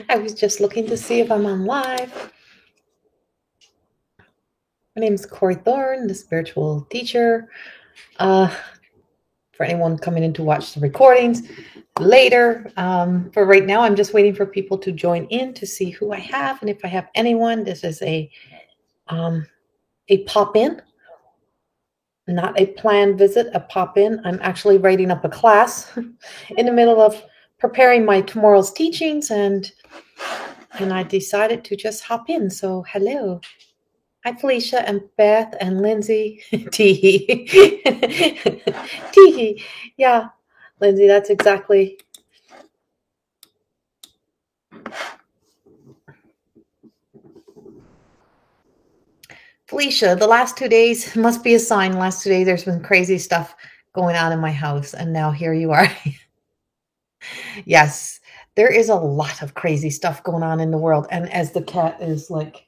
I was just looking to see if I'm on live. My name is Corey Thorne, the spiritual teacher. Uh, for anyone coming in to watch the recordings later, for right now, I'm just waiting for people to join in to see who I have and if I have anyone. This is a pop in, not a planned visit, a pop in. I'm actually writing up a class in the middle of preparing my tomorrow's teachings, and I decided to just hop in. So hello. Hi, Felicia and Beth and Lindsay. Teehee. Teehee. Yeah, Lindsay, that's exactly. Felicia, the last 2 days must be a sign. Last 2 days, there's been crazy stuff going on in my house, and now here you are. Yes, there is a lot of crazy stuff going on in the world. And as the cat is like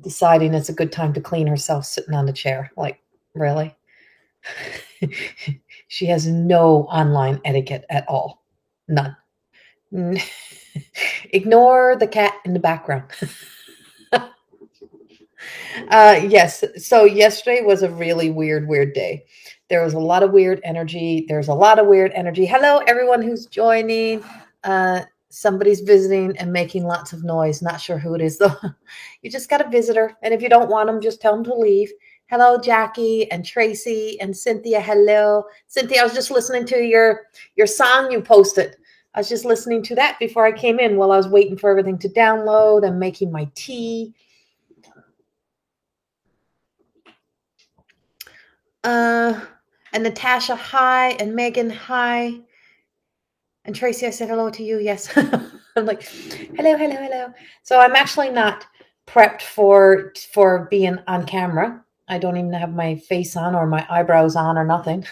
deciding it's a good time to clean herself sitting on the chair, like, really? She has no online etiquette at all. None. Ignore the cat in the background. Yes. So yesterday was a really weird day. There was a lot of weird energy. There's a lot of weird energy. Hello, everyone who's joining. Somebody's visiting and making lots of noise. Not sure who it is, though. You just got a visitor. And if you don't want them, just tell them to leave. Hello, Jackie and Tracy and Cynthia. Hello. Cynthia, I was just listening to your song you posted. I was just listening to that before I came in while I was waiting for everything to download and making my tea. And Natasha, hi. And Megan, hi. And Tracy, I said hello to you. Yes. I'm like, hello. So I'm actually not prepped for being on camera. I don't even have my face on or my eyebrows on or nothing.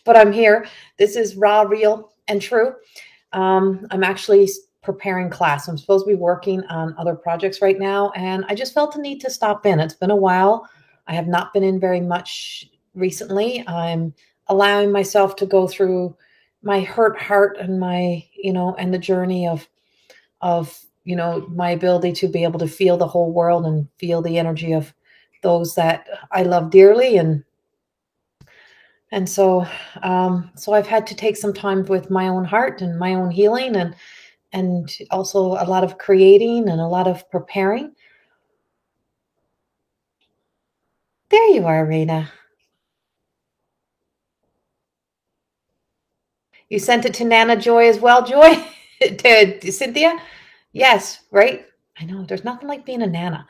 But I'm here. This is raw, real, and true. I'm actually preparing class. I'm supposed to be working on other projects right now, and I just felt the need to stop in. It's been a while. I have not been in very much recently. I'm allowing myself to go through my hurt heart and and the journey of my ability to be able to feel the whole world and feel the energy of those that I love dearly. And so I've had to take some time with my own heart and my own healing, and also a lot of creating and a lot of preparing. There you are, Rena. You sent it to Nana Joy as well, Joy? To Cynthia? Yes, right? I know, there's nothing like being a Nana.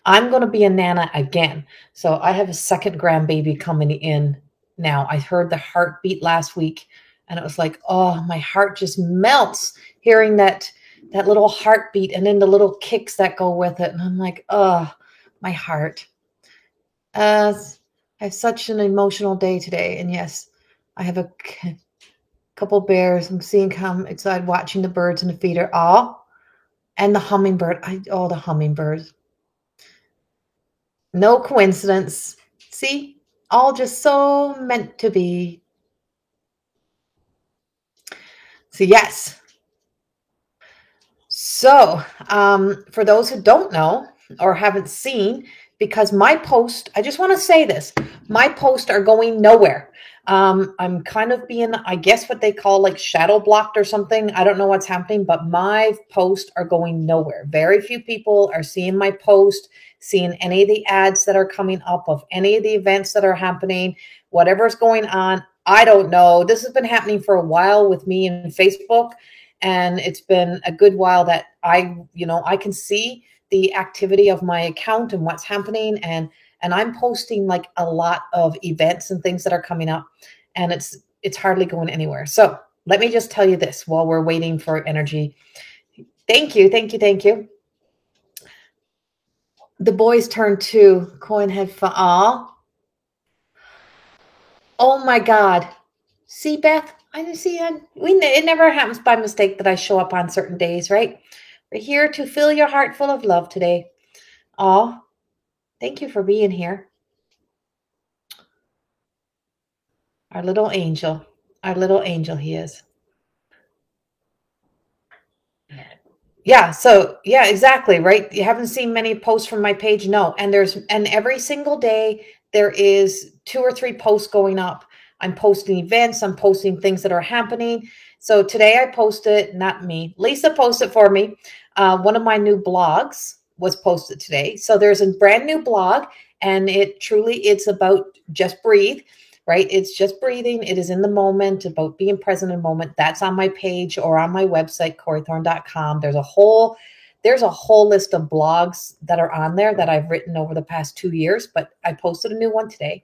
I'm going to be a Nana again. So I have a second grandbaby coming in now. I heard the heartbeat last week, and it was like, oh, my heart just melts hearing that little heartbeat and then the little kicks that go with it. And I'm like, oh, my heart. I have such an emotional day today. And yes, I have a couple bears I'm seeing come outside watching the birds in the feeder. Oh, and the hummingbird. The hummingbirds. No coincidence. See, all just so meant to be. So, yes. So, for those who don't know or haven't seen, because my post, I just want to say this, my posts are going nowhere. I'm kind of being, I guess, what they call like shadow blocked or something. I don't know what's happening, but my posts are going nowhere. Very few people are seeing my post, seeing any of the ads that are coming up of any of the events that are happening, whatever's going on. I don't know. This has been happening for a while with me and Facebook. And it's been a good while that I can see the activity of my account and what's happening, and I'm posting like a lot of events and things that are coming up, and it's hardly going anywhere. So let me just tell you this while we're waiting for energy. Thank you. The boys turn two. Coin head for all. Oh my God. See, Beth, I see. It never happens by mistake that I show up on certain days, right? We're here to fill your heart full of love today. Oh, thank you for being here. Our little angel. Our little angel he is. Yeah, so yeah, exactly, right? You haven't seen many posts from my page? No. And every single day there is 2 or 3 posts going up. I'm posting events, I'm posting things that are happening. So today I posted, not me, Lisa posted for me. One of my new blogs was posted today. So there's a brand new blog, and it's about just breathe, right? It's just breathing. It is in the moment, about being present in the moment. That's on my page or on my website, CoreyThorne.com. There's a whole list of blogs that are on there that I've written over the past 2 years, but I posted a new one today.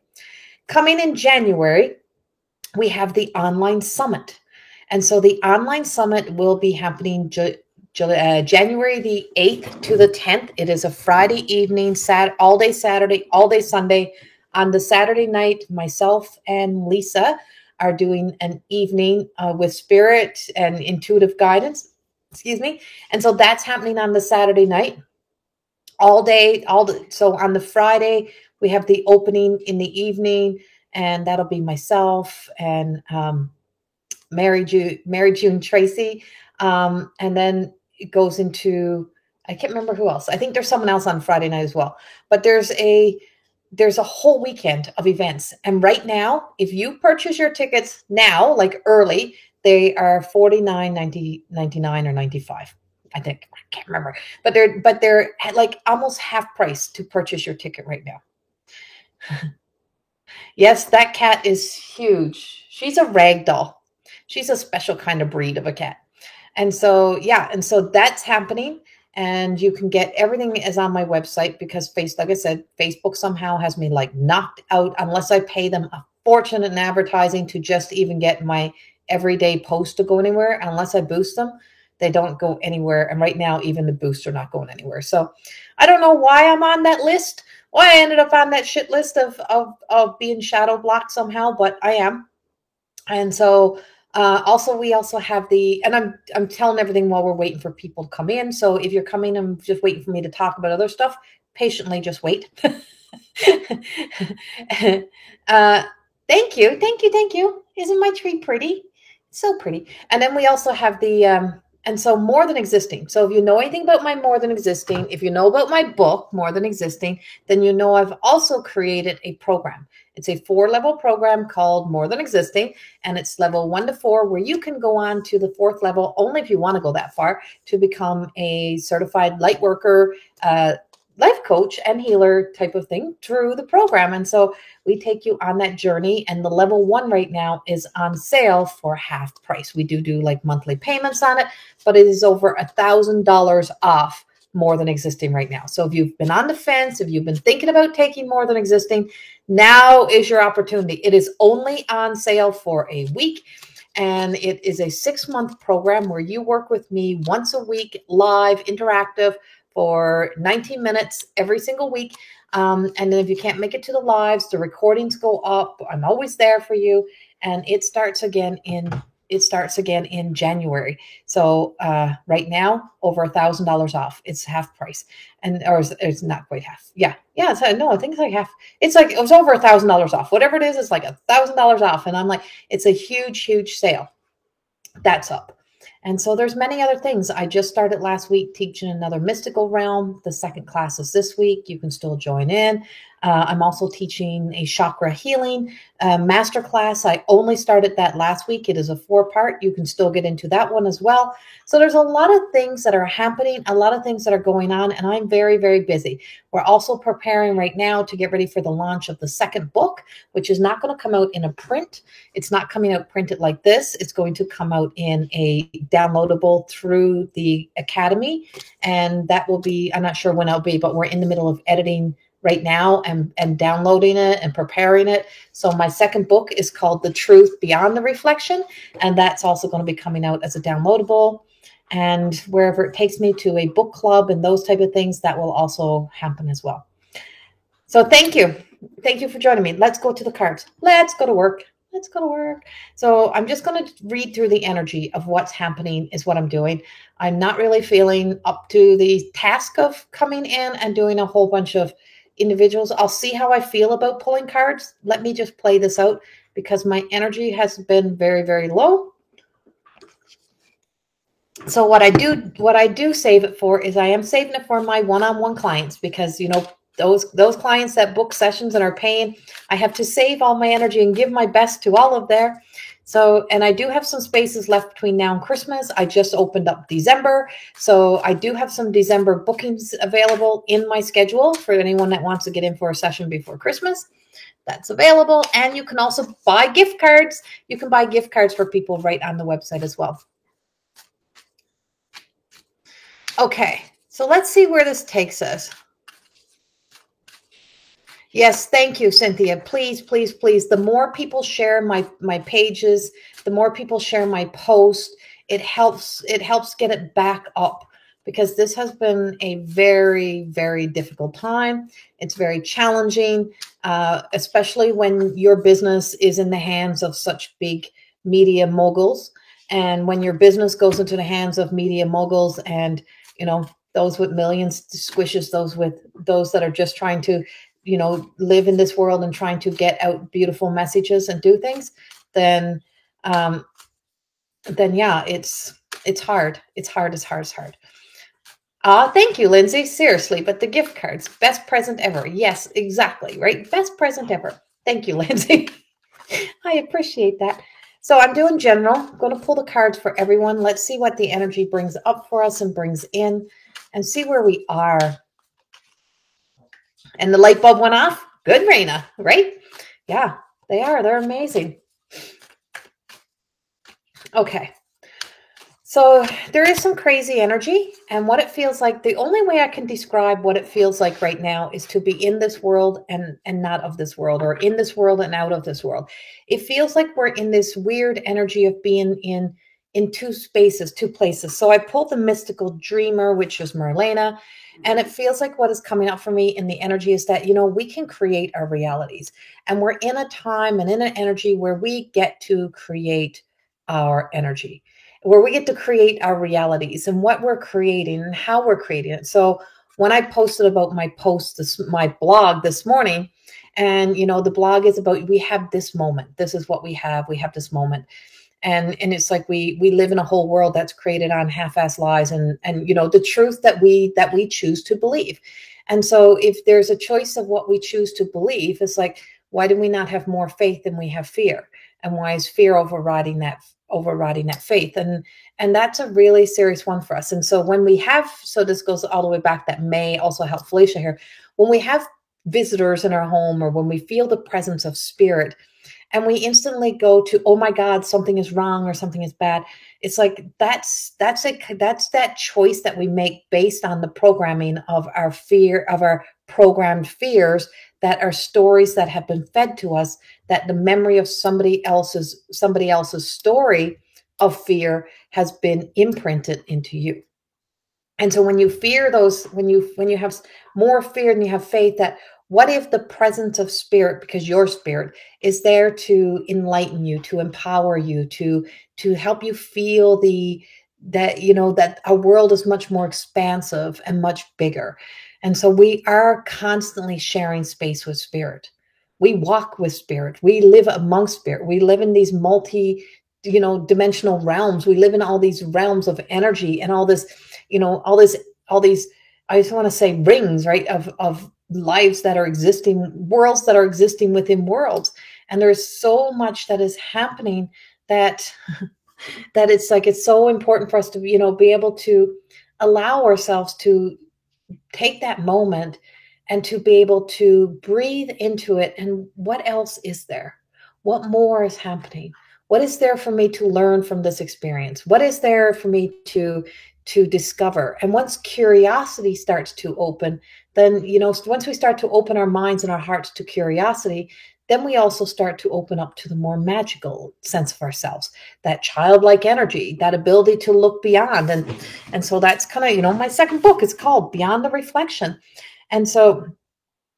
Coming in January, we have the online summit. And so the online summit will be happening January the 8th to the 10th. It is a Friday evening, all day Saturday, all day Sunday. On the Saturday night, myself and Lisa are doing an evening with spirit and intuitive guidance. Excuse me. And so that's happening on the Saturday night, all day. So on the Friday, we have the opening in the evening, and that'll be myself and Mary June Tracy. And then it goes into, I can't remember who else. I think there's someone else on Friday night as well. But there's a whole weekend of events. And right now, if you purchase your tickets now, like early, they are $49.99 or 95. I think, I can't remember. But they're at like almost half price to purchase your ticket right now. Yes, that cat is huge. She's a rag doll. She's a special kind of breed of a cat. And so, yeah, and so that's happening. And you can get everything is on my website because like I said, Facebook somehow has me like knocked out unless I pay them a fortune in advertising to just even get my everyday post to go anywhere. Unless I boost them, they don't go anywhere. And right now, even the boosts are not going anywhere. So I don't know why I'm on that list. Why I ended up on that shit list of being shadow blocked somehow, but I am. And so we also have and I'm telling everything while we're waiting for people to come in. So if you're coming and just waiting for me to talk about other stuff, patiently just wait. uh, thank you. Isn't my tree pretty? It's so pretty. And then we also have and so More Than Existing. So if you know anything about my More Than Existing, if you know about my book, More Than Existing, then you know I've also created a program. It's a 4-level program called More Than Existing, and it's level 1 to 4, where you can go on to the 4th level only if you want to go that far to become a certified light worker, life coach and healer type of thing through the program. And so we take you on that journey, and the level 1 right now is on sale for half price. We do like monthly payments on it, but it is over $1,000 off More Than Existing right now. So if you've been on the fence, if you've been thinking about taking More Than Existing, now is your opportunity. It is only on sale for a week. And it is a 6-month program where you work with me once a week, live, interactive, for 19 minutes every single week. And then if you can't make it to the lives, the recordings go up. I'm always there for you. And it starts again in January. So right now, over $1,000 off. It's half price, or it's not quite half. Yeah. No, I think it's like half. It's like it was over $1,000 off. Whatever it is, it's like $1,000 off. And I'm like, it's a huge, huge sale. That's up. And so there's many other things. I just started last week teaching another mystical realm. The second class is this week. You can still join in. I'm also teaching a chakra healing masterclass. I only started that last week. It is a 4-part. You can still get into that one as well. So there's a lot of things that are happening, a lot of things that are going on, and I'm very, very busy. We're also preparing right now to get ready for the launch of the second book, which is not going to come out in a print. It's not coming out printed like this. It's going to come out in a downloadable through the Academy. And that will be, I'm not sure when it'll be, but we're in the middle of editing right now and downloading it and preparing it. So my second book is called The Truth Beyond the Reflection. And that's also going to be coming out as a downloadable. And wherever it takes me to a book club and those type of things, that will also happen as well. So thank you. Thank you for joining me. Let's go to the cards. Let's go to work. Let's go to work. So I'm just going to read through the energy of what's happening is what I'm doing. I'm not really feeling up to the task of coming in and doing a whole bunch of individuals. I'll see how I feel about pulling cards. Let me just play this out because my energy has been very, very low. So what I do save it for is I am saving it for my one-on-one clients, because those clients that book sessions and are paying, I have to save all my energy and give my best to all of their. So, and I do have some spaces left between now and Christmas. I just opened up December, so I do have some December bookings available in my schedule for anyone that wants to get in for a session before Christmas. That's available. And you can also buy gift cards. You can buy gift cards for people right on the website as well. Okay, so let's see where this takes us. Yes, thank you, Cynthia. Please, please, please. The more people share my pages, the more people share my post, it helps get it back up, because this has been a very, very difficult time. It's very challenging, especially when your business is in the hands of such big media moguls, and when your business goes into the hands of media moguls, and those with millions squishes those that are just trying to live in this world and trying to get out beautiful messages and do things, then um then yeah, it's hard. It's hard. Thank you, Lindsay. Seriously, but the gift cards, best present ever. Yes, exactly, right? Best present ever. Thank you, Lindsay. I appreciate that. So I'm doing general. I'm going to pull the cards for everyone. Let's see what the energy brings up for us and brings in, and see where we are. And the light bulb went off. Good, Raina, right? Yeah, they are. They're amazing. Okay. So there is some crazy energy, and what it feels like, the only way I can describe what it feels like right now is to be in this world and not of this world, or in this world and out of this world. It feels like we're in this weird energy of being in two spaces, two places. So I pulled the mystical dreamer, which is Merlena, and it feels like what is coming up for me in the energy is that we can create our realities, and we're in a time and in an energy where we get to create our energy, where we get to create our realities and what we're creating and how we're creating it. So when I posted about my blog this morning, and the blog is about, we have this moment. This is what we have. We have this moment. And it's like we live in a whole world that's created on half-ass lies, and the truth that we choose to believe. And so if there's a choice of what we choose to believe, it's like, why do we not have more faith than we have fear? And why is fear overriding that faith? And that's a really serious one for us. And so so this goes all the way back, that may also help Felicia here. When we have visitors in our home, or when we feel the presence of spirit, and we instantly go to, oh my God, something is wrong or something is bad. It's like that's that choice that we make based on the programming of our fear, of our programmed fears, that are stories that have been fed to us, that the memory of somebody else's story of fear has been imprinted into you. And so when you fear those, when you have more fear than you have faith, that what if the presence of spirit, because your spirit is there to enlighten you, to empower you, to help you feel that our world is much more expansive and much bigger. And so we are constantly sharing space with spirit. We walk with spirit. We live amongst spirit. We live in these dimensional realms. We live in all these realms of energy, and all this, all these, I just want to say, rings, right, of lives that are existing, worlds that are existing within worlds. And there's so much that is happening, that it's so important for us to be able to allow ourselves to take that moment, and to be able to breathe into it. And what else is there? What more is happening? What is there for me to learn from this experience? What is there for me to discover? And once curiosity starts to open, then once we start to open our minds and our hearts to curiosity, then we also start to open up to the more magical sense of ourselves, that childlike energy, that ability to look beyond. And so that's kind of, my second book is called Beyond the Reflection. And so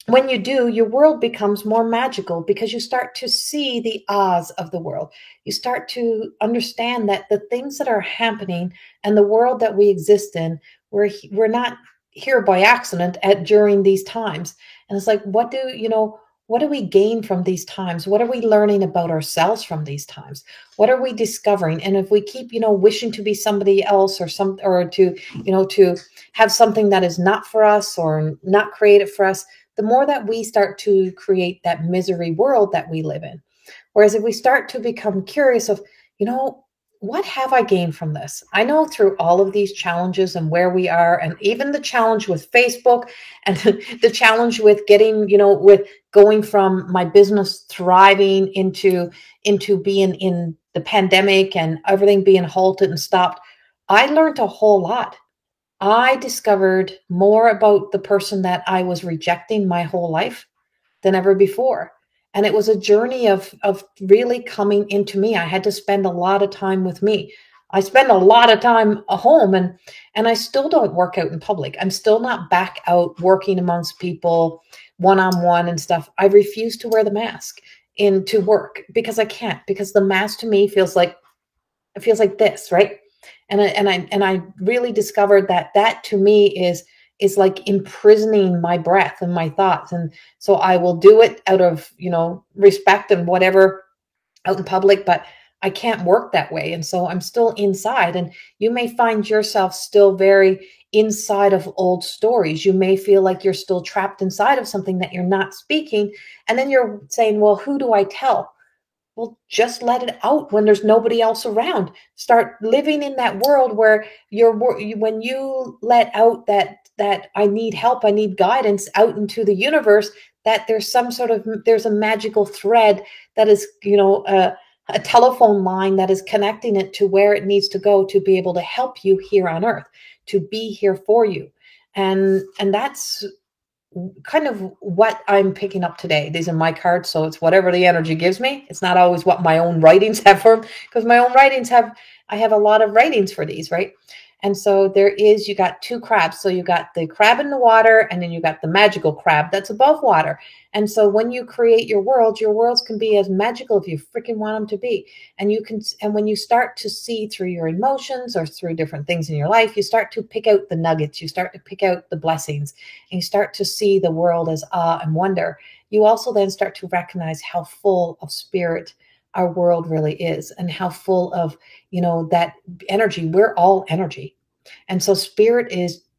when you do, your world becomes more magical, because you start to see the Oz of the world. You start to understand that the things that are happening and the world that we exist in, we're not here by accident during these times. And it's like, what do we gain from these times? What are we learning about ourselves from these times? What are we discovering? And if we keep, wishing to be somebody else or to, to have something that is not for us or not created for us, the more that we start to create that misery world that we live in. Whereas if we start to become curious of, what have I gained from this? I know through all of these challenges and where we are, and even the challenge with Facebook and the challenge with getting, with going from my business thriving into being in the pandemic and everything being halted and stopped, I learned a whole lot. I discovered more about the person that I was rejecting my whole life than ever before. And it was a journey of really coming into me. I had to spend a lot of time with me. I spend a lot of time at home, and I still don't work out in public. I'm still not back out working amongst people one-on-one and stuff. I refuse to wear the mask into work because I can't, because the mask to me feels like this, right? And I really discovered that to me is like imprisoning my breath and my thoughts. And so I will do it out of, respect and whatever out in public, but I can't work that way. And so I'm still inside, and you may find yourself still very inside of old stories. You may feel like you're still trapped inside of something that you're not speaking. And then you're saying, well, who do I tell? Well, just let it out when there's nobody else around. Start living in that world where when you let out that I need help, I need guidance out into the universe, that there's a magical thread that is, a telephone line that is connecting it to where it needs to go to be able to help you here on earth, to be here for you. And that's kind of what I'm picking up today. These are my cards, so it's whatever the energy gives me. It's not always what my own writings have for, because my own writings I have a lot of writings for these, right? And so you got two crabs. So you got the crab in the water, and then you got the magical crab that's above water. And so when you create your worlds can be as magical if you freaking want them to be. And when you start to see through your emotions or through different things in your life, you start to pick out the nuggets, you start to pick out the blessings, and you start to see the world as awe and wonder. You also then start to recognize how full of spirit our world really is, and how full of, that energy. We're all energy. And so spirit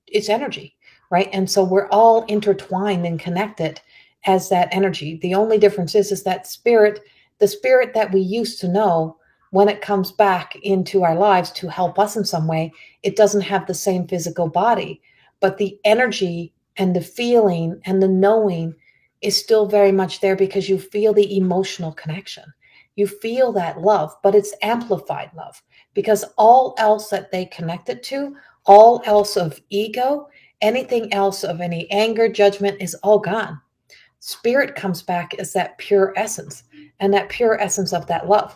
it's energy, right? And so we're all intertwined and connected as that energy. The only difference is that the spirit that we used to know, when it comes back into our lives to help us in some way, it doesn't have the same physical body, but the energy and the feeling and the knowing is still very much there, because you feel the emotional connection. You feel that love, but it's amplified love, because all else that they connect it to, all else of ego, anything else of any anger, judgment is all gone. Spirit comes back as that pure essence, and that pure essence of that love.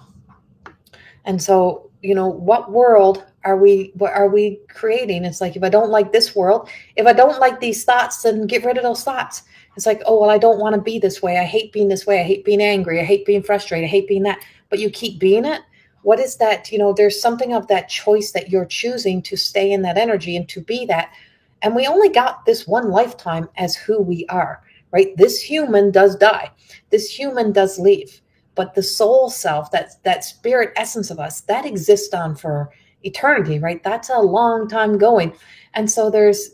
And so, what world are we creating? It's like, if I don't like this world, if I don't like these thoughts, then get rid of those thoughts. It's like, oh, well, I don't want to be this way. I hate being this way. I hate being angry. I hate being frustrated. I hate being that. But you keep being it. What is that? There's something of that choice that you're choosing to stay in that energy and to be that. And we only got this one lifetime as who we are, right? This human does die. This human does leave. But the soul self, that spirit essence of us, that exists on for eternity, right? That's a long time going. And so there's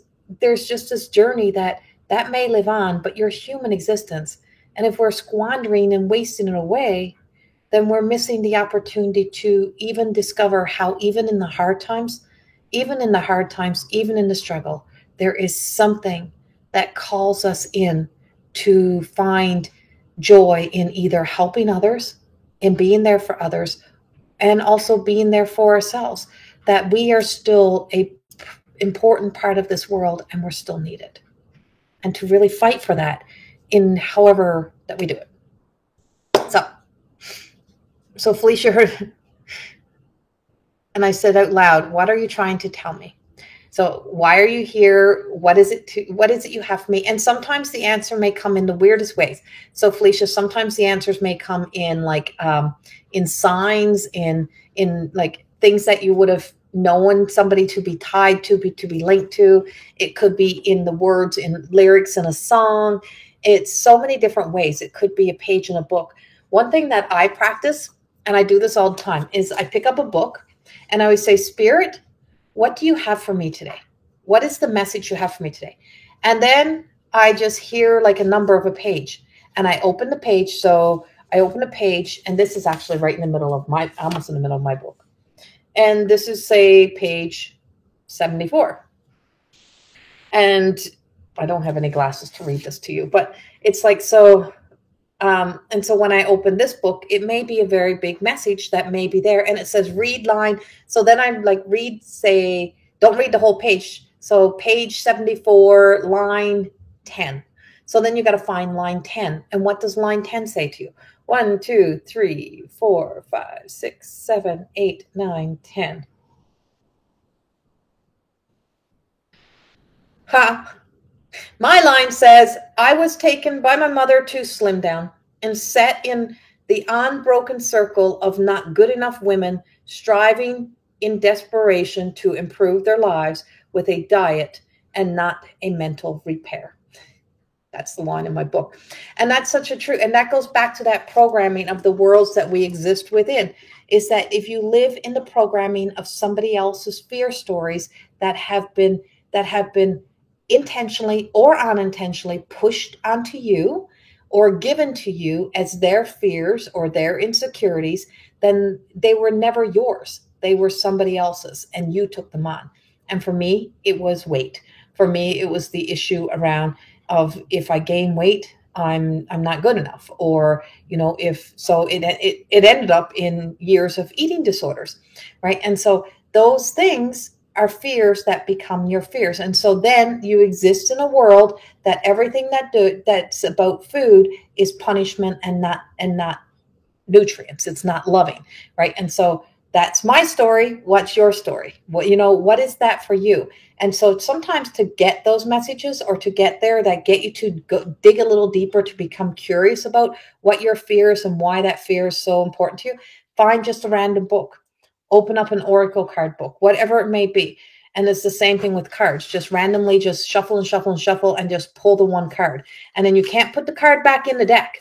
just this journey that may live on, but your human existence. And if we're squandering and wasting it away, then we're missing the opportunity to even discover how, even in the hard times, even in the struggle, there is something that calls us in to find joy in either helping others, in being there for others, and also being there for ourselves, that we are still a important part of this world, and we're still needed. And to really fight for that in however that we do it. So Felicia heard, and I said out loud, what are you trying to tell me? So why are you here? What is it you have for me? And sometimes the answer may come in the weirdest ways. So Felicia, sometimes the answers may come in like in signs, in like things that you would have known somebody to be tied to be linked to. It could be in the words, in lyrics in a song. It's so many different ways. It could be a page in a book. One thing that I practice, and I do this all the time, is I pick up a book and I always say, Spirit, what do you have for me today? What is the message you have for me today? And then I just hear like a number of a page and I open the page. So I open a page, and this is actually right in the middle of almost in the middle of my book. And this is, say, page 74. And I don't have any glasses to read this to you, but it's like, so, and so when I open this book, it may be a very big message that may be there, and it says read line. So then I'm like, say, don't read the whole page. So page 74, line 10. So then you got to find line 10. And what does line 10 say to you? 1, 2, 3, 4, 5, 6, 7, 8, 9, 10. Ha! My line says, I was taken by my mother to slim down and set in the unbroken circle of not good enough women striving in desperation to improve their lives with a diet and not a mental repair. That's the line in my book. And that's such a true, and that goes back to that programming of the worlds that we exist within, is that if you live in the programming of somebody else's fear stories that have been intentionally or unintentionally pushed onto you or given to you as their fears or their insecurities, then they were never yours. They were somebody else's, and you took them on. And for me, it was weight. For me, it was the issue around of, if I gain weight, I'm not good enough. Or, if so, it ended up in years of eating disorders, right? And so those things are fears that become your fears. And so then you exist in a world that everything that's about food is punishment and not nutrients. It's not loving, right? And so that's my story. What's your story? What is that for you? And so sometimes to get those messages, or to get there, that get you to go dig a little deeper, to become curious about what your fear is and why that fear is so important to you, find just a random book. Open up an oracle card book, whatever it may be. And it's the same thing with cards. Just randomly just shuffle and shuffle and shuffle and just pull the one card. And then you can't put the card back in the deck.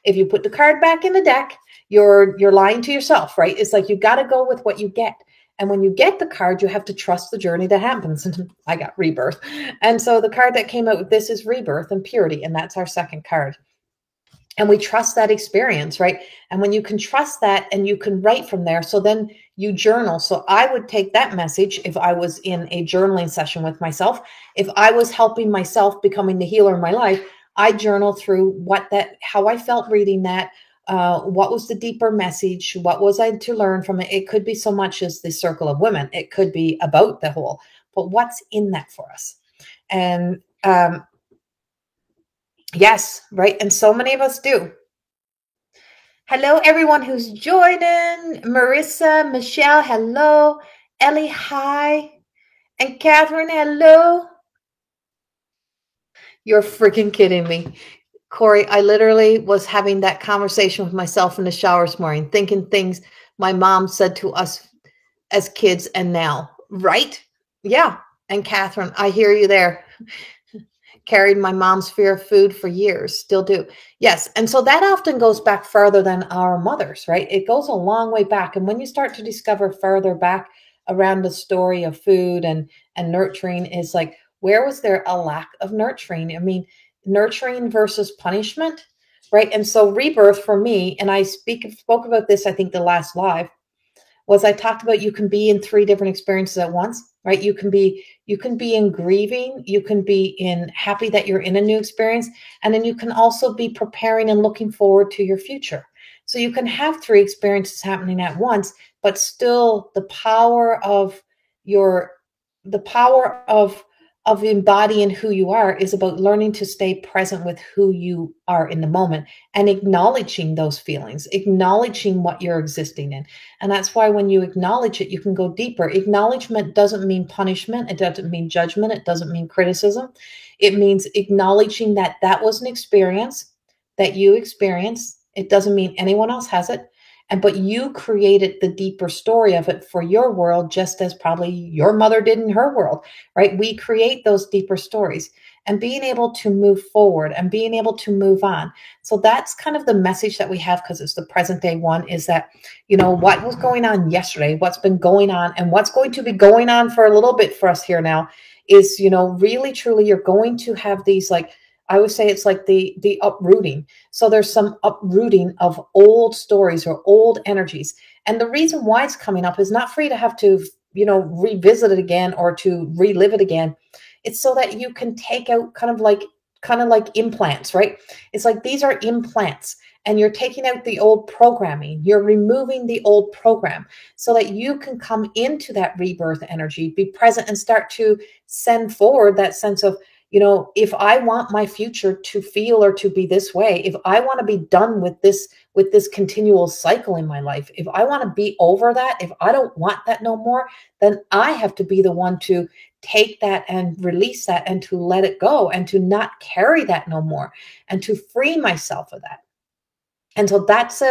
If you put the card back in the deck, you're lying to yourself, right? It's like you got to go with what you get. And when you get the card, you have to trust the journey that happens. And I got rebirth. And so the card that came out with this is rebirth and purity. And that's our second card. And we trust that experience, right? And when you can trust that and you can write from there, so then you journal. So I would take that message if I was in a journaling session with myself. If I was helping myself becoming the healer in my life, I journal through how I felt reading that. What was the deeper message? What was I to learn from it? It could be so much as the circle of women. It could be about the whole, but what's in that for us? And yes, right. And so many of us do. Hello, everyone who's joining. Marissa, Michelle, hello. Ellie, hi. And Catherine, hello. You're freaking kidding me. Corey, I literally was having that conversation with myself in the shower this morning, thinking things my mom said to us as kids and now, right? Yeah. And Catherine, I hear you there. Carried my mom's fear of food for years, still do. Yes. And so that often goes back further than our mothers, right? It goes a long way back. And when you start to discover further back around the story of food and nurturing, is like, where was there a lack of nurturing? I mean, nurturing versus punishment, right? And so rebirth for me, and I spoke about this, I think the last live, was I talked about you can be in 3 different experiences at once, right? You can be in grieving, you can be in happy that you're in a new experience, and then you can also be preparing and looking forward to your future. So you can have 3 experiences happening at once, but still the power of embodying who you are is about learning to stay present with who you are in the moment and acknowledging those feelings, acknowledging what you're existing in. And that's why when you acknowledge it, you can go deeper. Acknowledgement doesn't mean punishment. It doesn't mean judgment. It doesn't mean criticism. It means acknowledging that was an experience that you experienced. It doesn't mean anyone else has it. But you created the deeper story of it for your world, just as probably your mother did in her world, right? We create those deeper stories. and being able to move forward and being able to move on. So that's kind of the message that we have, because it's the present day one, is that, what was going on yesterday, what's been going on, and what's going to be going on for a little bit for us here now is, really truly you're going to have these, like, I would say it's like the uprooting. So there's some uprooting of old stories or old energies. And the reason why it's coming up is not for you to have to, revisit it again or to relive it again. It's so that you can take out kind of like implants, right? It's like these are implants, and you're taking out the old programming. You're removing the old program so that you can come into that rebirth energy, be present, and start to send forward that sense of, if I want my future to feel or to be this way, if I want to be done with this continual cycle in my life, if I want to be over that, if I don't want that no more, then I have to be the one to take that and release that and to let it go and to not carry that no more and to free myself of that. And so that's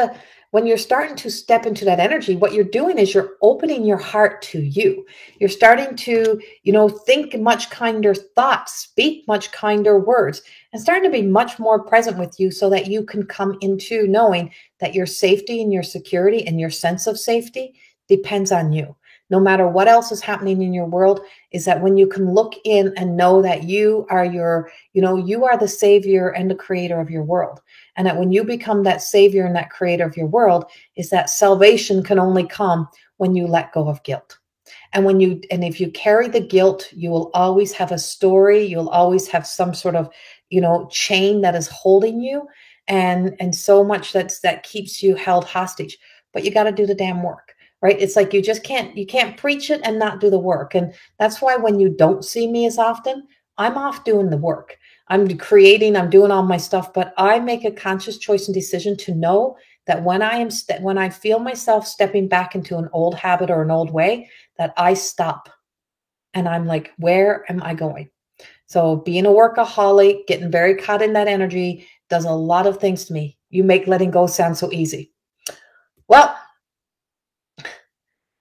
when you're starting to step into that energy, what you're doing is you're opening your heart to you. You're starting to, think much kinder thoughts, speak much kinder words, and starting to be much more present with you so that you can come into knowing that your safety and your security and your sense of safety depends on you. No matter what else is happening in your world, is that when you can look in and know that you are you are the savior and the creator of your world. And that when you become that savior and that creator of your world, is that salvation can only come when you let go of guilt. And if you carry the guilt, you will always have a story. You'll always have some sort of, chain that is holding you, and so much that keeps you held hostage. But you got to do the damn work, right? It's like you can't preach it and not do the work. And that's why when you don't see me as often, I'm off doing the work. I'm creating, I'm doing all my stuff, but I make a conscious choice and decision to know that when I feel myself stepping back into an old habit or an old way, that I stop and I'm like, where am I going? So being a workaholic, getting very caught in that energy does a lot of things to me. You make letting go sound so easy. Well,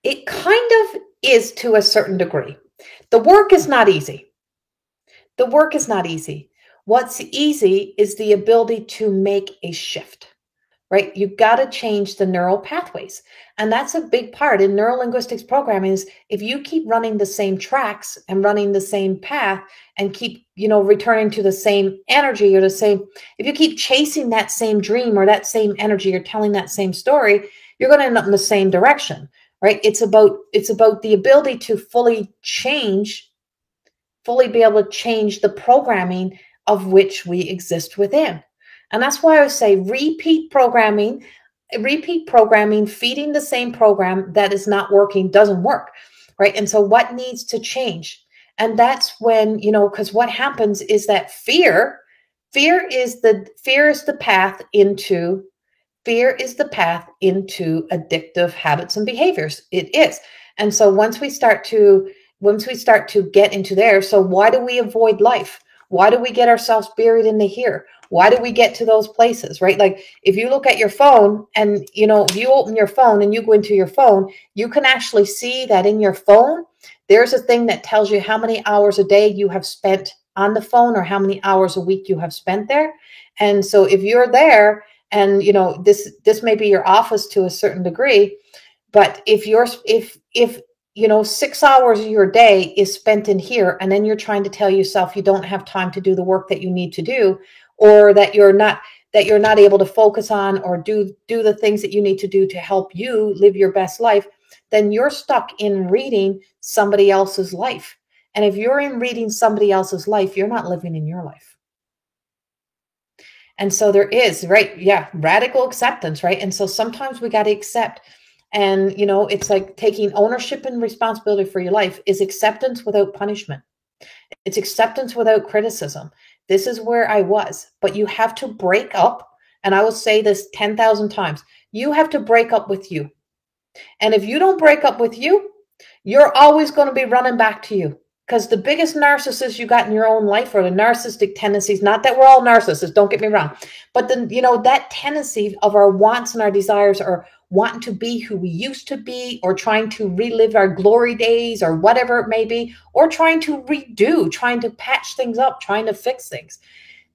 it kind of is to a certain degree. The work is not easy. The work is not easy. What's easy is the ability to make a shift, right? You've got to change the neural pathways. And that's a big part in neurolinguistics programming is if you keep running the same tracks and running the same path and keep, returning to the same energy or if you keep chasing that same dream or that same energy or telling that same story, you're going to end up in the same direction, right? It's about the ability to fully be able to change the programming of which we exist within. And that's why I say repeat programming, feeding the same program that is not working doesn't work, right? And so what needs to change? And that's when, because what happens is that fear is the path into addictive habits and behaviors. It is. And so once we start to get into there, so why do we avoid life? Why do we get ourselves buried in the here? Why do we get to those places, right? Like if you look at your phone and, if you open your phone and you go into your phone, you can actually see that in your phone, there's a thing that tells you how many hours a day you have spent on the phone or how many hours a week you have spent there. And so if you're there and, this may be your office to a certain degree, but if 6 hours of your day is spent in here, and then you're trying to tell yourself you don't have time to do the work that you need to do, or that you're not able to focus on or do the things that you need to do to help you live your best life, then you're stuck in reading somebody else's life. And if you're in reading somebody else's life, you're not living in your life. And so there is, right? Yeah, radical acceptance, right? And so sometimes we got to accept. And, it's like taking ownership and responsibility for your life is acceptance without punishment. It's acceptance without criticism. This is where I was, but you have to break up. And I will say this 10,000 times. You have to break up with you. And if you don't break up with you, you're always going to be running back to you. Because the biggest narcissist you got in your own life are the narcissistic tendencies. Not that we're all narcissists, don't get me wrong. But that tendency of our wants and our desires, or wanting to be who we used to be, or trying to relive our glory days, or whatever it may be, or trying to redo, trying to patch things up, trying to fix things.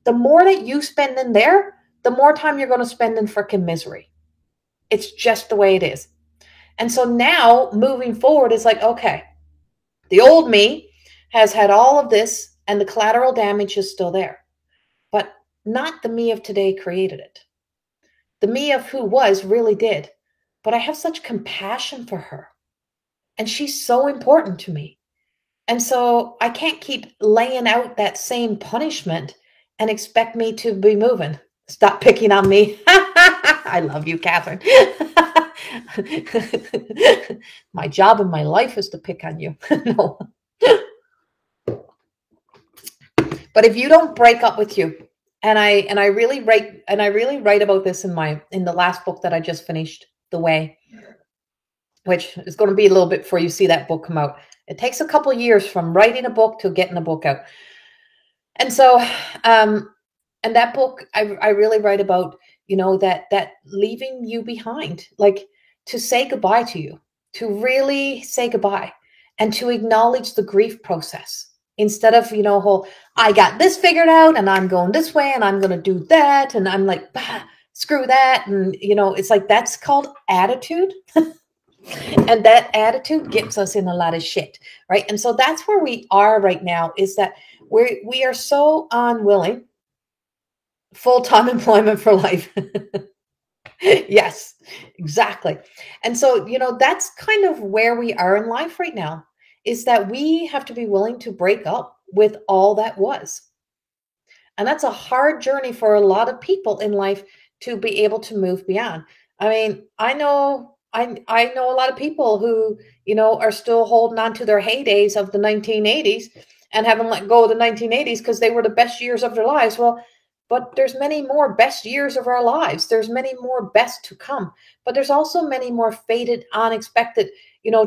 The more that you spend in there, the more time you're going to spend in freaking misery. It's just the way it is. And so now moving forward, it's like, okay, the old me has had all of this and the collateral damage is still there, but not the me of today created it. The me of who was really did, but I have such compassion for her and she's so important to me. And so I can't keep laying out that same punishment and expect me to be moving. Stop picking on me. I love you, Catherine. My job in my life is to pick on you. No. But if you don't break up with you, and I really write about this in the last book that I just finished, The Way, which is going to be a little bit before you see that book come out. It takes a couple years from writing a book to getting a book out. And so, and that book, I really write about, that leaving you behind, like to say goodbye to you, to really say goodbye and to acknowledge the grief process instead of, whole, I got this figured out and I'm going this way and I'm going to do that. And I'm like, bah, screw that. And, it's like, that's called attitude. And that attitude gets us in a lot of shit, right? And so that's where we are right now, is that we are so unwilling. Full-time employment for life. Yes, exactly. And so, that's kind of where we are in life right now, is that we have to be willing to break up with all that was. And that's a hard journey for a lot of people in life to be able to move beyond. I mean, I know a lot of people who, are still holding on to their heydays of the 1980s and haven't let go of the 1980s because they were the best years of their lives. Well, but there's many more best years of our lives. There's many more best to come. But there's also many more fated, unexpected,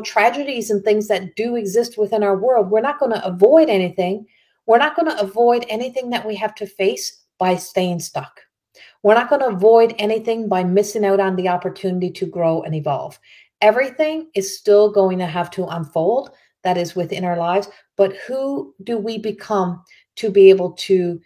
tragedies and things that do exist within our world. We're not going to avoid anything. We're not going to avoid anything that we have to face by staying stuck. We're not going to avoid anything by missing out on the opportunity to grow and evolve. Everything is still going to have to unfold that is within our lives. But who do we become to be able to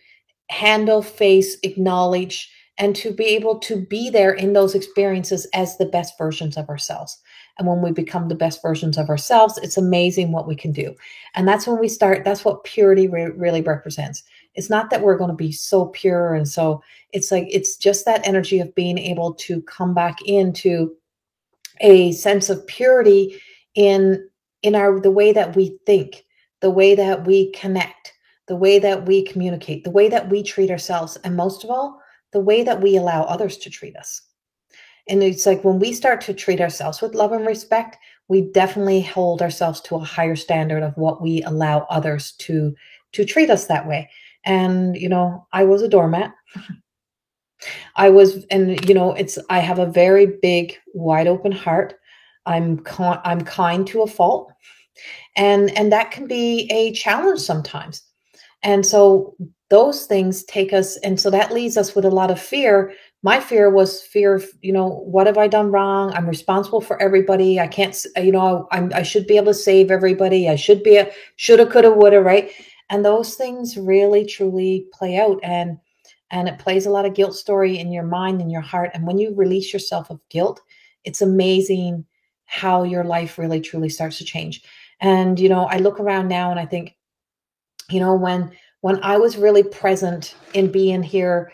handle, face, acknowledge, and to be able to be there in those experiences as the best versions of ourselves? And when we become the best versions of ourselves, it's amazing what we can do. And that's when we start, that's what purity really represents. It's not that we're going to be so pure. And so it's like, it's just that energy of being able to come back into a sense of purity in the way that we think, the way that we connect, the way that we communicate, the way that we treat ourselves, and most of all, the way that we allow others to treat us. And it's like when we start to treat ourselves with love and respect, we definitely hold ourselves to a higher standard of what we allow others to treat us that way. And, I was a doormat. I have a very big, wide open heart. I'm kind to a fault. And that can be a challenge sometimes. And so those things take us, and so that leaves us with a lot of fear. My fear was fear of, what have I done wrong? I'm responsible for everybody. I can't, I should be able to save everybody. I should be shoulda, coulda, woulda, right? And those things really, truly play out. And it plays a lot of guilt story in your mind and your heart. And when you release yourself of guilt, it's amazing how your life really, truly starts to change. And, I look around now and I think, when I was really present in being here,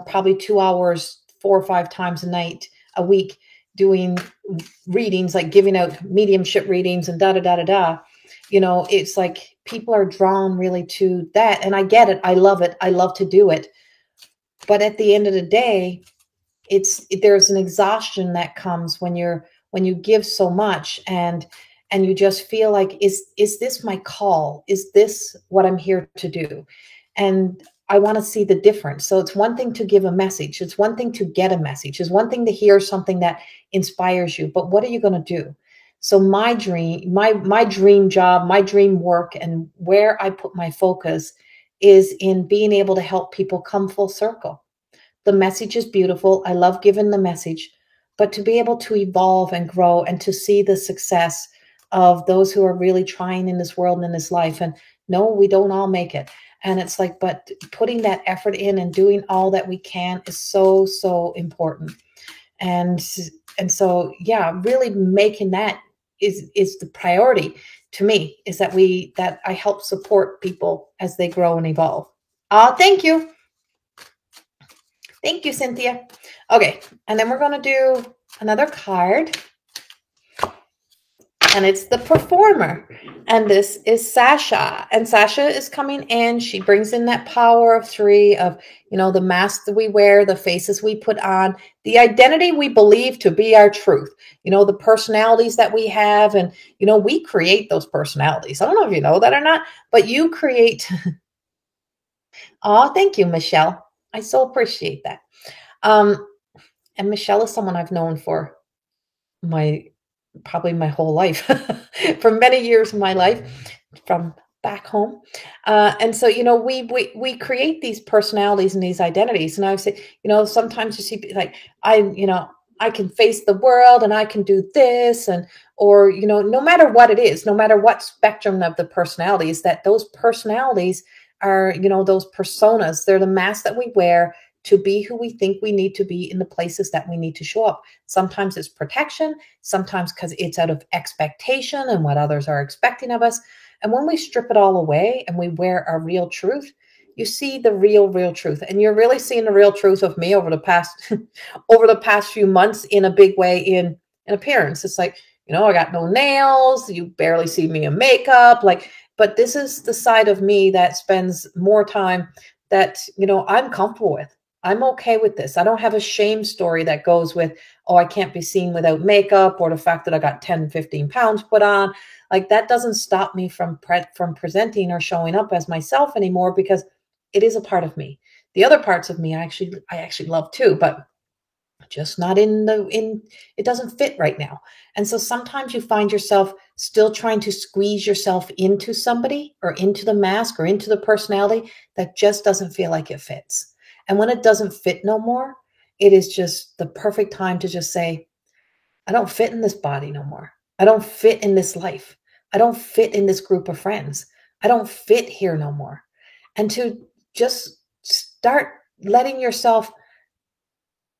probably 2 hours, 4 or 5 times a week, doing readings, like giving out mediumship readings and it's like people are drawn really to that. And I get it. I love it. I love to do it. But at the end of the day, there's an exhaustion that comes when you give so much and you just feel like, is this my call? Is this what I'm here to do? And I want to see the difference. So it's one thing to give a message. It's one thing to get a message. It's one thing to hear something that inspires you. But what are you going to do? So my dream job, my dream work, and where I put my focus is in being able to help people come full circle. The message is beautiful. I love giving the message. but to be able to evolve and grow and to see the success of those who are really trying in this world and in this life. And no, we don't all make it. And it's like, but putting that effort in and doing all that we can is so, so important. And so, yeah, really making that is the priority to me, is that I help support people as they grow and evolve. Thank you. Thank you, Cynthia. Okay, and then we're going to do another card. And it's the performer. And this is Sasha. And Sasha is coming in. She brings in that power of 3 of, the masks that we wear, the faces we put on, the identity we believe to be our truth, the personalities that we have. And, we create those personalities. I don't know if you know that or not, but you create. Oh, thank you, Michelle. I so appreciate that. And Michelle is someone I've known for probably my whole life, for many years of my life, from back home. And so, we create these personalities and these identities. And I would say, sometimes you see like, I can face the world and I can do this, or, no matter what it is, no matter what spectrum of the personalities, that those personalities are, those personas, they're the masks that we wear to be who we think we need to be in the places that we need to show up. Sometimes it's protection, sometimes because it's out of expectation and what others are expecting of us. And when we strip it all away and we wear our real truth, you see the real truth. And you're really seeing the real truth of me over the past few months in a big way in appearance. It's like, I got no nails, you barely see me in makeup, but this is the side of me that spends more time that, I'm comfortable with. I'm okay with this. I don't have a shame story that goes with, I can't be seen without makeup, or the fact that I got 10, 15 pounds put on. Like, that doesn't stop me from presenting or showing up as myself anymore, because it is a part of me. The other parts of me, I actually love too, but just not it doesn't fit right now. And so sometimes you find yourself still trying to squeeze yourself into somebody or into the mask or into the personality that just doesn't feel like it fits. And when it doesn't fit no more, it is just the perfect time to just say, I don't fit in this body no more. I don't fit in this life. I don't fit in this group of friends. I don't fit here no more. And to just start letting yourself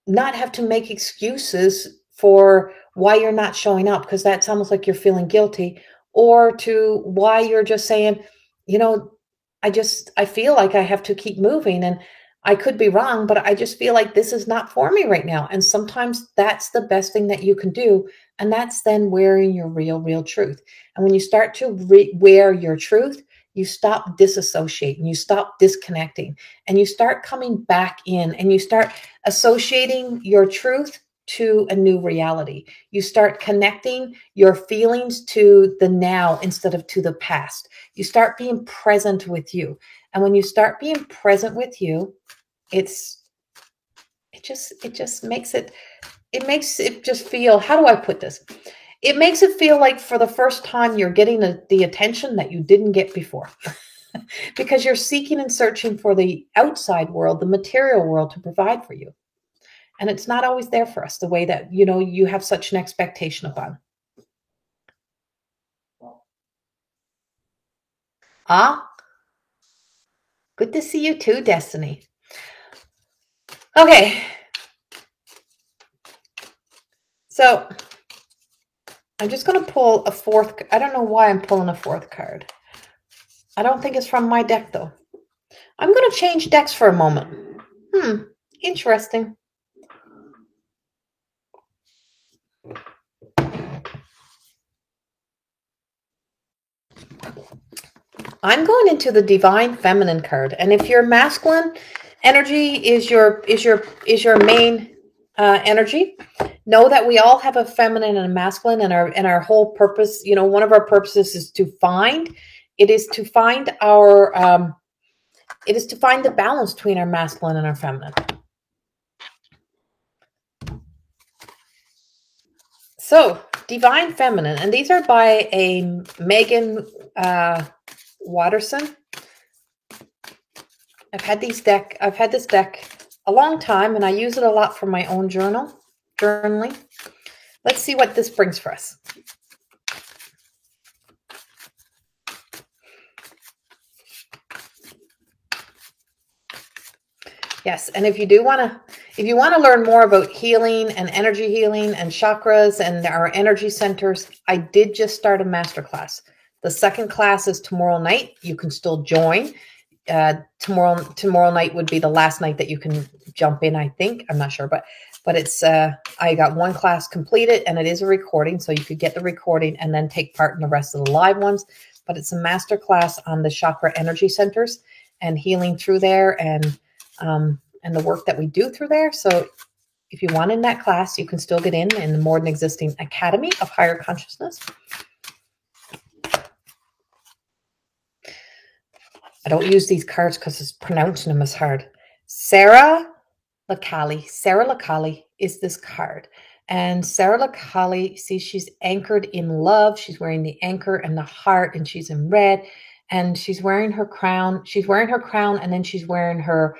not have to make excuses for why you're not showing up, because that's almost like you're feeling guilty, or to why you're just saying, I feel like I have to keep moving, and I could be wrong, but I just feel like this is not for me right now. And sometimes that's the best thing that you can do. And that's then wearing your real truth. And when you start to wear your truth, you stop disassociating, you stop disconnecting, and you start coming back in, and you start associating your truth to a new reality. You start connecting your feelings to the now instead of to the past. You start being present with you. And when you start being present with you, it just makes it just feel, how do I put this? It makes it feel like for the first time you're getting the attention that you didn't get before. Because you're seeking and searching for the outside world, the material world, to provide for you. And it's not always there for us the way that, you have such an expectation upon. Good to see you too, Destiny. Okay. So I'm just going to pull a fourth. I don't know why I'm pulling a fourth card. I don't think it's from my deck, though. I'm going to change decks for a moment. Interesting. I'm going into the Divine Feminine card, and if your masculine energy is your main energy, know that we all have a feminine and a masculine, and our whole purpose. One of our purposes is to find. It is to find our. It is to find the balance between our masculine and our feminine. So, Divine Feminine, and these are by a Megan Watterson. I've had this deck a long time, and I use it a lot for my own journal. journaling. Let's see what this brings for us. Yes, and if you want to learn more about healing and energy healing and chakras and our energy centers, I did just start a masterclass. The second class is tomorrow night. You can still join. Tomorrow night would be the last night that you can jump in, I think. I'm not sure, but it's I got one class completed, and it is a recording, so you could get the recording and then take part in the rest of the live ones. But it's a master class on the chakra energy centers and healing through there, and the work that we do through there. So if you want in that class, you can still get in the More Than Existing Academy of Higher Consciousness. I don't use these cards because it's pronouncing them is hard. Sarah Lakali is this card. And Sarah Lakali, see, she's anchored in love. She's wearing the anchor and the heart, and she's in red. And she's wearing her crown. She's wearing her crown, and then she's wearing her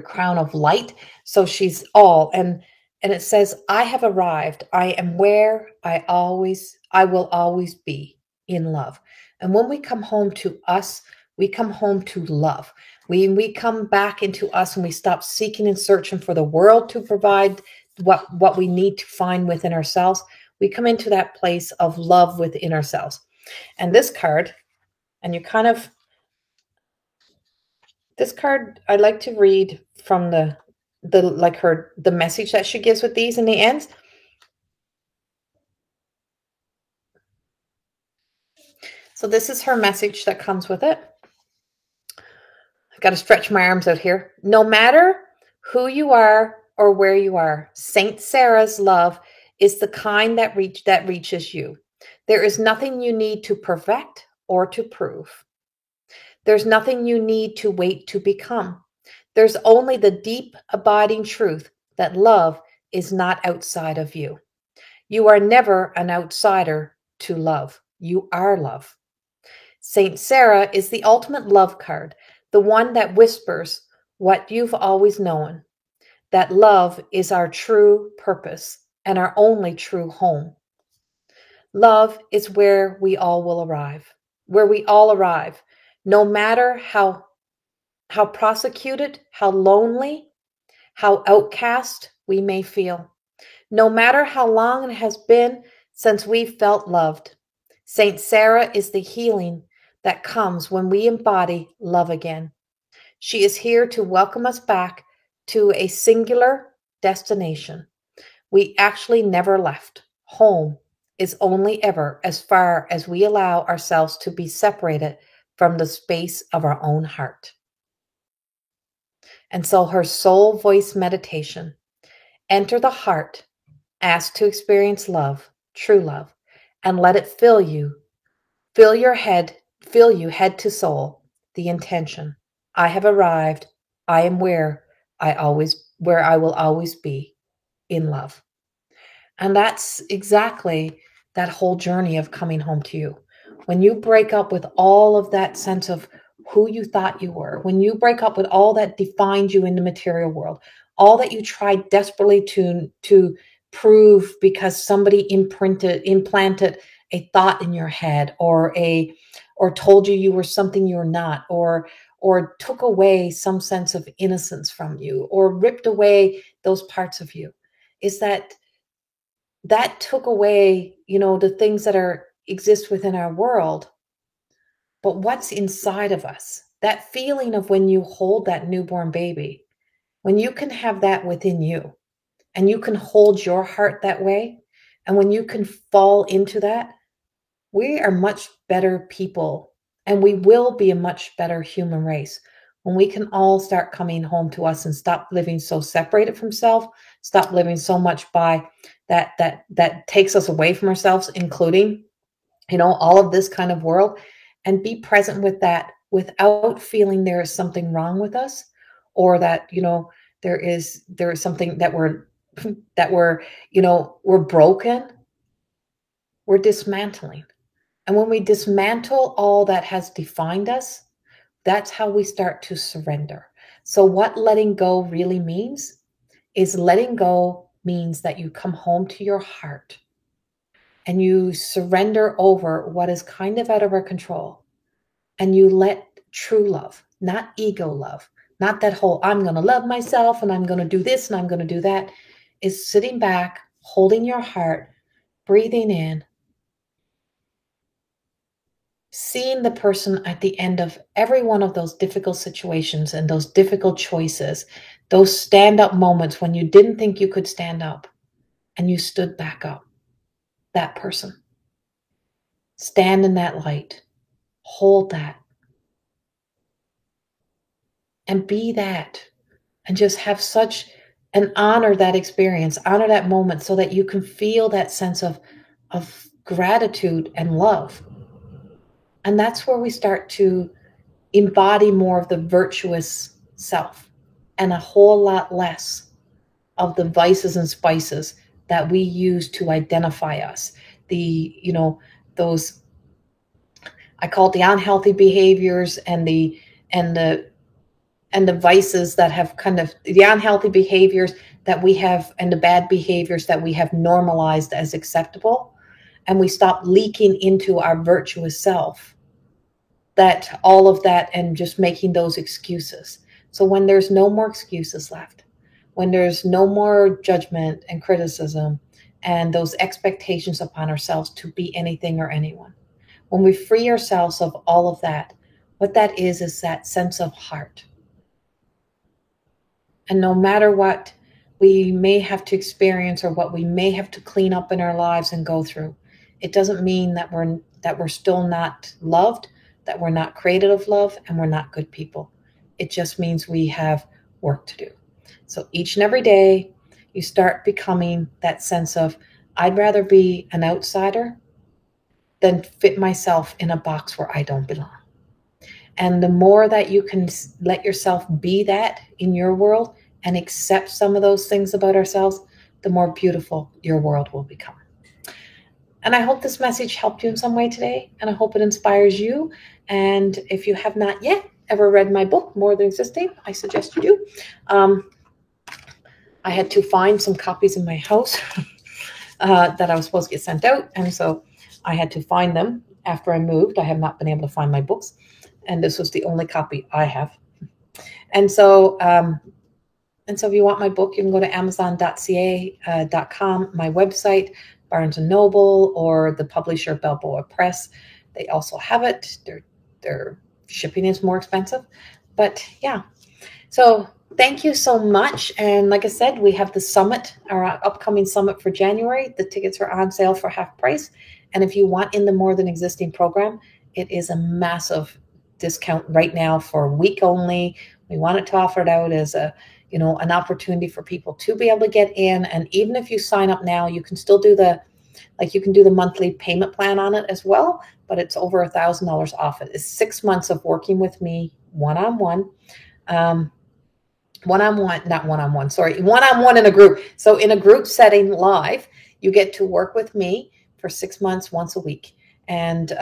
crown of light. So she's all, and it says, I have arrived. I am where I will always be, in love. And when we come home to us, we come home to love. We come back into us, and we stop seeking and searching for the world to provide what we need to find within ourselves. We come into that place of love within ourselves. And this card, and this card, I like to read from the message that she gives with these in the ends. So this is her message that comes with it. I've got to stretch my arms out here. No matter who you are or where you are, Saint Sarah's love is the kind that reaches you. There is nothing you need to perfect or to prove. There's nothing you need to wait to become. There's only the deep, abiding truth that love is not outside of you. You are never an outsider to love. You are love. Saint Sarah is the ultimate love card, the one that whispers what you've always known, that love is our true purpose and our only true home. Love is where we all will arrive, no matter how prosecuted, how lonely, how outcast we may feel, no matter how long it has been since we felt loved. Saint Sarah is the healing that comes when we embody love again. She is here to welcome us back to a singular destination. We actually never left. Home is only ever as far as we allow ourselves to be separated from the space of our own heart. And so her soul voice meditation, enter the heart, ask to experience love, true love, and let it fill you head to soul. The intention, I have arrived. I am where I will always be, in love. And that's exactly that whole journey of coming home to you. When you break up with all of that sense of who you thought you were, when you break up with all that defined you in the material world, all that you tried desperately to prove because somebody implanted a thought in your head, or told you were something you're not, or took away some sense of innocence from you, or ripped away those parts of you, is that took away, the things that exist within our world. But what's inside of us, that feeling of when you hold that newborn baby, when you can have that within you, and you can hold your heart that way, and when you can fall into that, we are much better people, and we will be a much better human race when we can all start coming home to us and stop living so separated from self, stop living so much by that takes us away from ourselves, including, all of this kind of world, and be present with that without feeling there is something wrong with us, or that, there is something that we're broken. We're dismantling. And when we dismantle all that has defined us, that's how we start to surrender. So what letting go really means is letting go means that you come home to your heart and you surrender over what is kind of out of our control, and you let true love, not ego love, not that whole I'm going to love myself and I'm going to do this and I'm going to do that, is sitting back, holding your heart, breathing in, seeing the person at the end of every one of those difficult situations and those difficult choices, those stand up moments when you didn't think you could stand up and you stood back up. That person. Stand in that light. Hold that. And be that. And just have such and honor that experience, honor that moment so that you can feel that sense of gratitude and love. And that's where we start to embody more of the virtuous self and a whole lot less of the vices and spices that we use to identify us. Those, I call it the unhealthy behaviors and the vices that have kind of the unhealthy behaviors that we have and the bad behaviors that we have normalized as acceptable. And we stop leaking into our virtuous self, that all of that, and just making those excuses. So when there's no more excuses left, when there's no more judgment and criticism and those expectations upon ourselves to be anything or anyone, when we free ourselves of all of that, what that is that sense of heart. And no matter what we may have to experience or what we may have to clean up in our lives and go through, it doesn't mean that we're still not loved, that we're not created of love, and we're not good people. It just means we have work to do. So each and every day, you start becoming that sense of, I'd rather be an outsider than fit myself in a box where I don't belong. And the more that you can let yourself be that in your world and accept some of those things about ourselves, the more beautiful your world will become. And I hope this message helped you in some way today, and I hope it inspires you. And if you have not yet ever read my book, More Than Existing, I suggest you do. I had to find some copies in my house that I was supposed to get sent out, and so I had to find them after I moved. I have not been able to find my books, and this was the only copy I have. And so if you want my book, you can go to amazon.ca.com, my website, Barnes & Noble, or the publisher Balboa Press. They also have it. Their shipping is more expensive. But yeah, so thank you so much. And like I said, we have the summit, our upcoming summit for January. The tickets are on sale for half price. And if you want in the More Than Existing program, it is a massive discount right now for a week only. We wanted to offer it out as an opportunity for people to be able to get in. And even if you sign up now, you can still do the monthly payment plan on it as well, but it's over $1,000 off it. It's 6 months of working with me one-on-one in a group. So in a group setting live, you get to work with me for 6 months, once a week. And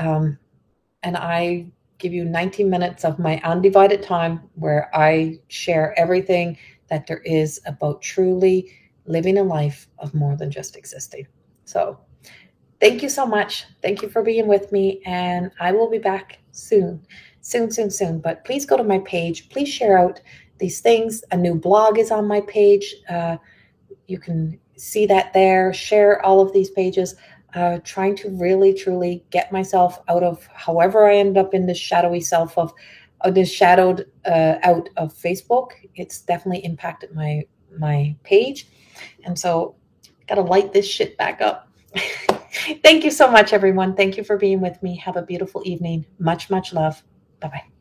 I give you 90 minutes of my undivided time where I share everything that there is about truly living a life of more than just existing. So thank you so much. Thank you for being with me. And I will be back soon. But please go to my page. Please share out these things. A new blog is on my page. You can see that there. Share all of these pages. Trying to really, truly get myself out of however I end up in this shadowy self of this shadowed out of Facebook. It's definitely impacted my page. And so got to light this shit back up. Thank you so much, everyone. Thank you for being with me. Have a beautiful evening. Much, much love. Bye-bye.